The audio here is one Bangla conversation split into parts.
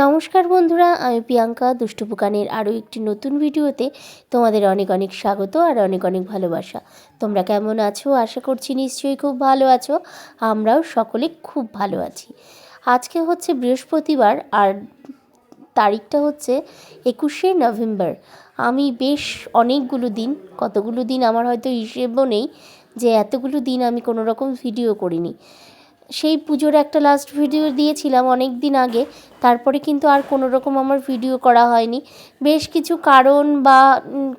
নমস্কার বন্ধুরা, আমি প্রিয়াঙ্কা দুষ্টপুকানের আরও একটি নতুন ভিডিওতে তোমাদের অনেক অনেক স্বাগত আর অনেক অনেক ভালোবাসা। তোমরা কেমন আছো? আশা করছি নিশ্চয়ই খুব ভালো আছো। আমরাও সকলে খুব ভালো আছি। আজকে হচ্ছে বৃহস্পতিবার আর তারিখটা হচ্ছে 21শে নভেম্বর। আমি বেশ অনেকগুলো দিন, কতগুলো দিন আমার হয়তো হিসেবও নেই যে এতগুলো দিন আমি কোনো রকম ভিডিও করিনি। সেই পুজোর একটা লাস্ট ভিডিও দিয়েছিলাম অনেক দিন আগে, তারপরে কিন্তু আর কোনো রকম আমার ভিডিও করা হয়নি। বেশ কিছু কারণ বা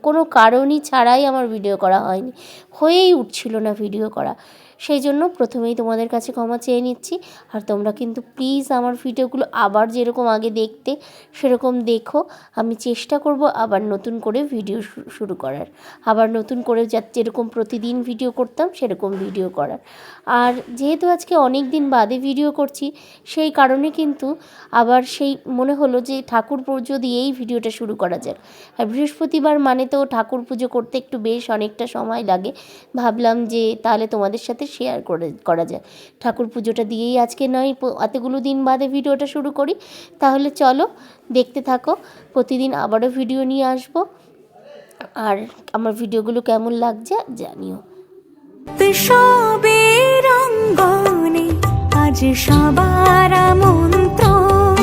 কোনো কারণই ছাড়াই আমার ভিডিও করা হয়নি, হয়েই উঠছিল না ভিডিও করা। সেই জন্য প্রথমেই তোমাদের কাছে ক্ষমা চেয়ে নিচ্ছি। আর তোমরা কিন্তু প্লিজ আমার ভিডিওগুলো আবার যেরকম আগে দেখতে সেরকম দেখো। আমি চেষ্টা করব আবার নতুন করে ভিডিও শুরু করার, আবার নতুন করে যেরকম প্রতিদিন ভিডিও করতাম সেরকম ভিডিও করার। আর যেহেতু আজকে অনেক দিন বাদে ভিডিও করছি, সেই কারণে কিন্তু আবার সেই মনে হলো যে ঠাকুর পুজো দিয়েই ভিডিওটা শুরু করা যাক। আর বৃহস্পতিবার মানে তো ঠাকুর পুজো করতে একটু বেশ অনেকটা সময় লাগে। ভাবলাম যে তাহলে তোমাদের সাথে শেয়ার করা যায়। ঠাকুর পুজোটা দিয়েই আজকে নয় এতগুলো দিন বাদে ভিডিওটা শুরু করি। তাহলে চলো দেখতে থাকো। প্রতিদিন আবারও ভিডিও নিয়ে আসবো, আর আমার ভিডিওগুলো কেমন লাগছে জানিও। উৎসবের অঙ্গনে আজ সবার আমন্ত্রণ,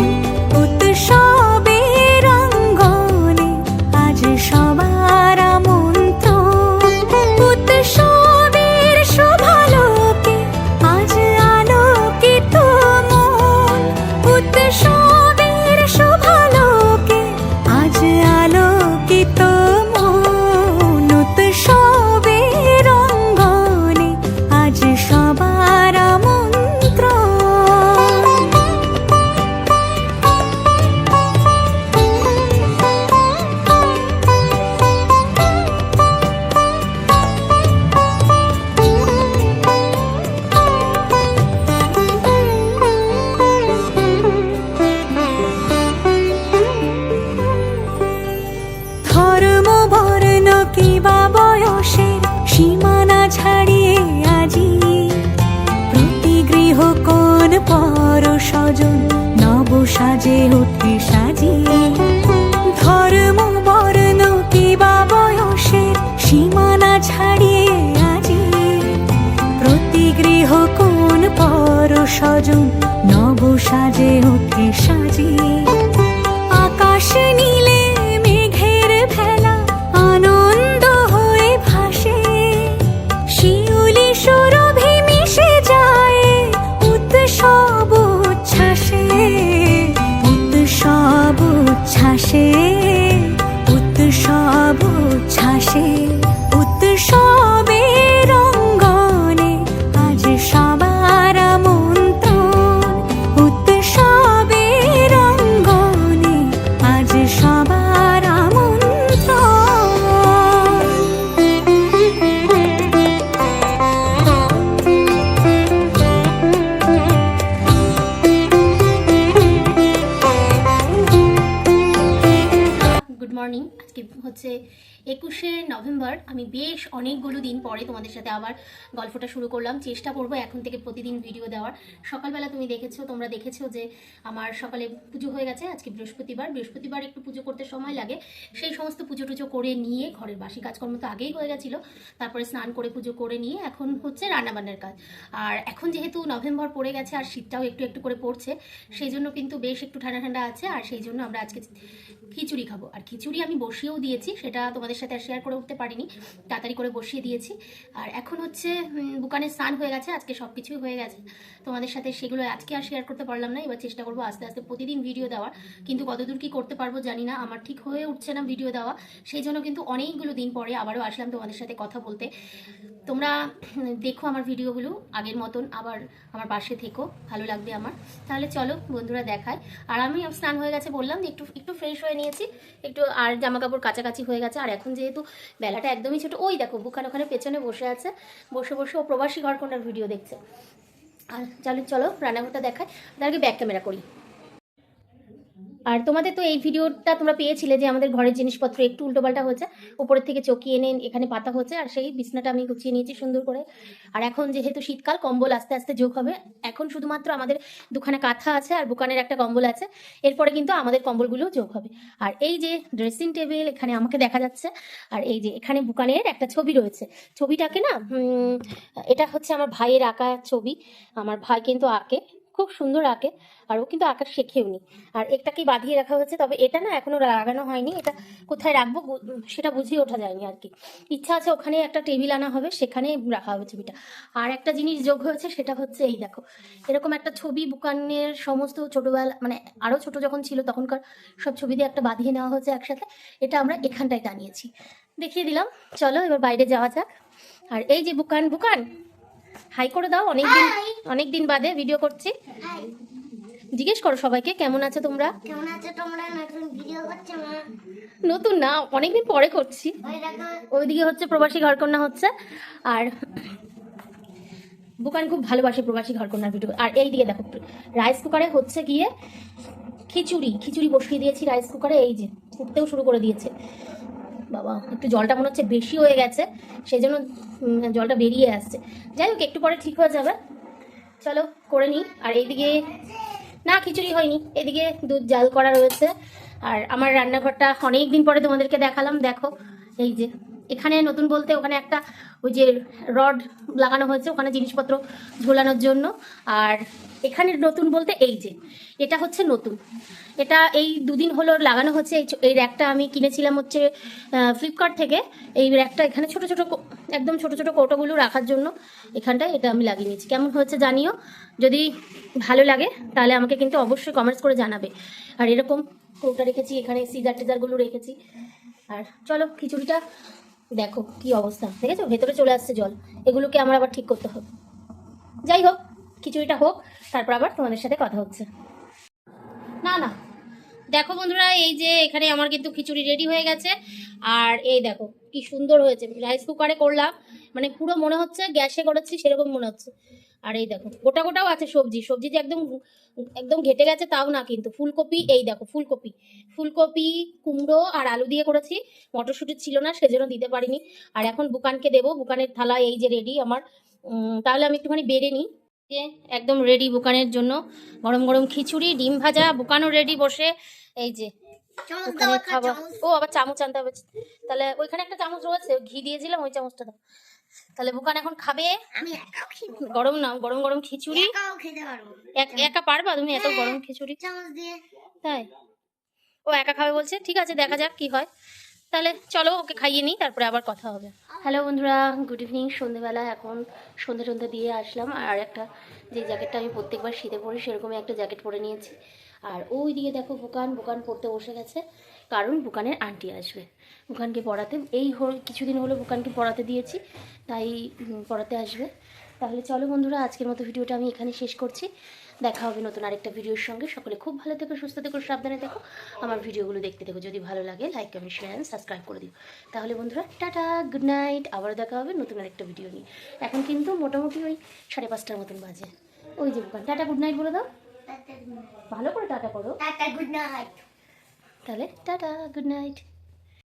উৎসবের অঙ্গনে আজ সবার আমন্ত্রণ, উৎসবের শোভালোকে আজ আলোকিত মন, উৎসবের শোভালোকে আজ আলোকিত মন, উৎসবের অঙ্গনে আজ সবার আমন্ত্রণ। ধর্ম বর্ণ কিবা বয়সের সীমানা ছাড়িয়ে আজি প্রতি গৃহ কোন পর স্বজন নব সাজে ওঠে সাজিয়ে। ধর্ম বর্ণ কিবা বয়সের সীমানা ছাড়িয়ে আজি প্রতি গৃহ কোন পর স্বজন নব সাজে ওঠে সাজিয়ে। আকাশ নীলে মেঘের ভেলা আনন্দ হয়ে ভাসে, শিউলি সুরভি মিশে যায় উৎসব উচ্ছ্বাসে, উৎসব উচ্ছ্বাসে, উৎসব উচ্ছ্বাসে, উৎসবের অঙ্গনে আজ সবার আমন্ত্রণ, উৎসবের অঙ্গনে আজ সবার আমন্ত্রণ। Good morning. আজকে হচ্ছে 21শে নভেম্বর। আমি বেশ অনেকগুলো দিন পরে তোমাদের সাথে আবার গল্পটা শুরু করলাম। চেষ্টা করবো এখন থেকে প্রতিদিন ভিডিও দেওয়ার। সকালবেলা তোমরা দেখেছো যে আমার সকালে পুজো হয়ে গেছে। আজকে বৃহস্পতিবার একটু পুজো করতে সময় লাগে। সেই সমস্ত পুজো টুজো করে নিয়ে ঘরের বাসি কাজকর্ম তো আগেই হয়ে গেছিলো, তারপরে স্নান করে পুজো করে নিয়ে এখন হচ্ছে রান্নাবান্নার কাজ। আর এখন যেহেতু নভেম্বর পড়ে গেছে আর শীতটাও একটু একটু করে পড়ছে, সেই জন্য কিন্তু বেশ একটু ঠান্ডা ঠান্ডা আছে। আর সেই জন্য আমরা আজকে খিচুড়ি খাবো। আর খিচুড়ি আমি বসিয়েও দিয়েছি, সেটা তোমাদের সাথে আর শেয়ার করে উঠতে পারিনি, তাড়াতাড়ি করে বসিয়ে দিয়েছি। আর এখন হচ্ছে বুকানের স্নান হয়ে গেছে, আজকে সব কিছুই হয়ে গেছে। তোমাদের সাথে সেগুলো আজকে আর শেয়ার করতে পারলাম না। এবার চেষ্টা করবো আস্তে আস্তে প্রতিদিন ভিডিও দেওয়ার, কিন্তু কতদূর কি করতে পারবো জানি না। আমার ঠিক হয়ে উঠছে না ভিডিও দেওয়া, সেই জন্য কিন্তু অনেকগুলো দিন পরে আবারও আসলাম তোমাদের সাথে কথা বলতে। তোমরা দেখো আমার ভিডিওগুলো আগের মতন, আবার আমার পাশে থেকো, ভালো লাগবে আমার। তাহলে চলো বন্ধুরা দেখায়। আর আমি স্নান হয়ে গেছে বললাম যে একটু ফ্রেশ হয়ে নিয়েছি একটু, আর জামা কাপড় কাছাকাছি হয়ে গেছে। আর এখন যেহেতু বেলাটা একদমই ছোটো, ওই দেখো বুকান ওখানে পেছনে বসে আছে, বসে বসে ও প্রবাসী ঘর কোনটার ভিডিও দেখছে। আর চলো রান্নাঘরটা দেখায়, তার আগে ব্যাক ক্যামেরা করি। আর তোমাদের তো এই ভিডিওটা তোমরা পেয়েছিলে যে আমাদের ঘরের জিনিসপত্র একটু উল্টোপাল্টা হয়েছে, উপরের থেকে চকিয়ে এনে এখানে পাতা হচ্ছে, আর সেই বিছনাটা আমি গুছিয়ে নিয়েছি সুন্দর করে। আর এখন যেহেতু শীতকাল, কম্বল আস্তে আস্তে যোগ হবে। এখন শুধুমাত্র আমাদের দুখানা কাঁথা আছে আর বুকানের একটা কম্বল আছে, এরপরে কিন্তু আমাদের কম্বলগুলোও যোগ হবে। আর এই যে ড্রেসিং টেবিল, এখানে আমাকে দেখা যাচ্ছে, আর এই যে এখানে বুকানের একটা ছবি রয়েছে। ছবিটাকে না এটা হচ্ছে আমার ভাইয়ের আঁকা ছবি। আমার ভাই কিন্তু আঁকে, খুব সুন্দর আঁকে, আর ও কিন্তু আঁকা শেখেওনি। আর একটাকেই বাঁধিয়ে রাখা হয়েছে, তবে এটা না এখনো লাগানো হয়নি। এটা কোথায় রাখবো সেটা বুঝিয়ে ওঠা যায়নি আর কি। ইচ্ছা আছে ওখানে একটা টেবিল আনা হবে, সেখানে রাখা হবে ছবিটা। আর একটা জিনিস যোগ হয়েছে, সেটা হচ্ছে এই দেখো, এরকম একটা ছবি বুকানের সমস্ত ছোটবেলা, মানে আরো ছোট যখন ছিল তখনকার সব ছবি দিয়ে একটা বাঁধিয়ে নেওয়া হয়েছে একসাথে। এটা আমরা এখানটায় টানিয়েছি, দেখিয়ে দিলাম। চলো এবার বাইরে যাওয়া যাক। আর এই যে বুকান, বুকান হাই করে দাও, অনেকদিন বাদে ভিডিও করছি। জিজ্ঞেস করো সবাইকে কেমন আছো তোমরা। কেমন আছো তোমরা? নতুন ভিডিও করছো না? নতুন না, অনেকদিন পরে করছি। ওই দেখো, ওইদিকে হচ্ছে প্রবাসী ঘরকন্যা হচ্ছে, আর বুকান খুব ভালোবাসে প্রবাসী ঘরকন্যার ভিডিও। আর এইদিকে দেখো রাইস কুকারে হচ্ছে গিয়ে খিচুড়ি বসিয়ে দিয়েছি রাইস কুকারে, এই যে ফুটতেও শুরু করে দিয়েছে। বাবা একটু জলটা মনে হচ্ছে বেশি হয়ে গেছে, সেই জন্য জলটা বেরিয়ে আসছে। যাই হোক একটু পরে ঠিক হয়ে যাবে, চলো করে নিই। আর এইদিকে না খিচুড়ি হয়নি, এদিকে দুধ জাল করা রয়েছে। আর আমার রান্নাঘরটা অনেক দিন পরে তোমাদেরকে দেখালাম, দেখো এই যে এখানে নতুন বলতে ওখানে একটা ওই যে রড লাগানো হয়েছে ওখানে জিনিসপত্র ঝোলানোর জন্য। আর এখানে নতুন বলতে এই যে এটা হচ্ছে নতুন, এটা এই দুদিন হলো লাগানো হচ্ছে। এই র্যাকটা আমি কিনেছিলাম হচ্ছে ফ্লিপকার্ট থেকে। এই র্যাকটা এখানে ছোট ছোট একদম ছোট ছোট কৌটোগুলো রাখার জন্য এখানটায় এটা আমি লাগিয়ে নিয়েছি। কেমন হয়েছে জানিও, যদি ভালো লাগে তাহলে আমাকে কিন্তু অবশ্যই কমেন্টস করে জানাবে। আর এরকম কৌটা রেখেছি, এখানে সিজার টিজারগুলো রেখেছি। আর চলো খিচুড়িটা দেখো কি অবস্থা, দেখেছো ভেতরে চলে আসছে জল, এগুলোকে আমার আবার ঠিক করতে হবে। যাই হোক খিচুড়িটা হোক, তারপর আবার তোমাদের সাথে কথা হচ্ছে। না না দেখো বন্ধুরা, এই যে এখানে আমার কিন্তু খিচুড়ি রেডি হয়ে গেছে। আর এই দেখো কি সুন্দর হয়েছে, রাইস কুকারে করলাম, মানে পুরো মনে হচ্ছে গ্যাসে করেছি সেরকম মনে হচ্ছে। আর এই দেখো গোটা গোটাও আছে সবজি, সবজি যে একদম একদম ঘেটে গেছে তাও না কিন্তু। ফুলকপি, এই দেখো ফুলকপি কুমড়ো আর আলু দিয়ে করেছি, মটরশুঁটি ছিল না সেজন্য দিতে পারিনি। আর এখন বুকানকে দেবো, বুকানের থালা এই যে রেডি আমার। তাহলে আমি একটুখানি বেড়ে নিই। একদম রেডি বুকানের জন্য গরম গরম খিচুড়ি, ডিম ভাজা, বুকানও রেডি বসে। এই যে ওখানে খাবার, ও আবার চামচ আনতে হবে, তাহলে ওইখানে একটা চামচ রয়েছে, ঘি দিয়েছিলাম ওই চামচটা দাও। তাহলে বুকান এখন খাবে। আমি একাও খেতে গরম না, গরম গরম খিচুড়ি। একাও খেতে পারবো একা পারবা তুমি এত গরম খিচুড়ি? চামচ দিয়ে। তাই ও একা খাবে বলছে, ঠিক আছে দেখা যাক কি হয়। তাহলে চলো ওকে খাইয়ে নিই, তারপরে আবার কথা হবে। হ্যালো বন্ধুরা, গুড ইভিনিং। সন্ধেবেলা এখন সন্ধে দিয়ে আসলাম। আর একটা যে জ্যাকেটটা আমি প্রত্যেকবার শীতে পরি সেরকমই একটা জ্যাকেট পরে নিয়েছি। আর ওই দিকে দেখো বুকান পড়তে বসে গেছে, কারণ বুকানের আন্টি আসবে বুকানকে পড়াতে। কিছুদিন হলো বুকানকে পড়াতে দিয়েছি, তাই পড়াতে আসবে। তাহলে চলো বন্ধুরা, আজকের মতো ভিডিওটা আমি এখানে শেষ করছি। দেখা হবে নতুন আরেকটা ভিডিওর সঙ্গে। সকলে খুব ভালো থেকো, সুস্থ থেকো, সাবধানে থেকো। আমার ভিডিওগুলো দেখতে থেকো, যদি ভালো লাগে like comment share and subscribe করে দিও। তাহলে বন্ধুরা টাটা, গুড নাইট। আবারও দেখা হবে নতুন আরেকটা ভিডিও নিয়ে। এখন কিন্তু মোটামুটি ওই 5:30 মতন বাজে। ওই যে বুকান টাটা গুড নাইট বলে দাও, ভালো করে টাটা করো। Tata, good night. তাহলে টাটা গুড নাইট।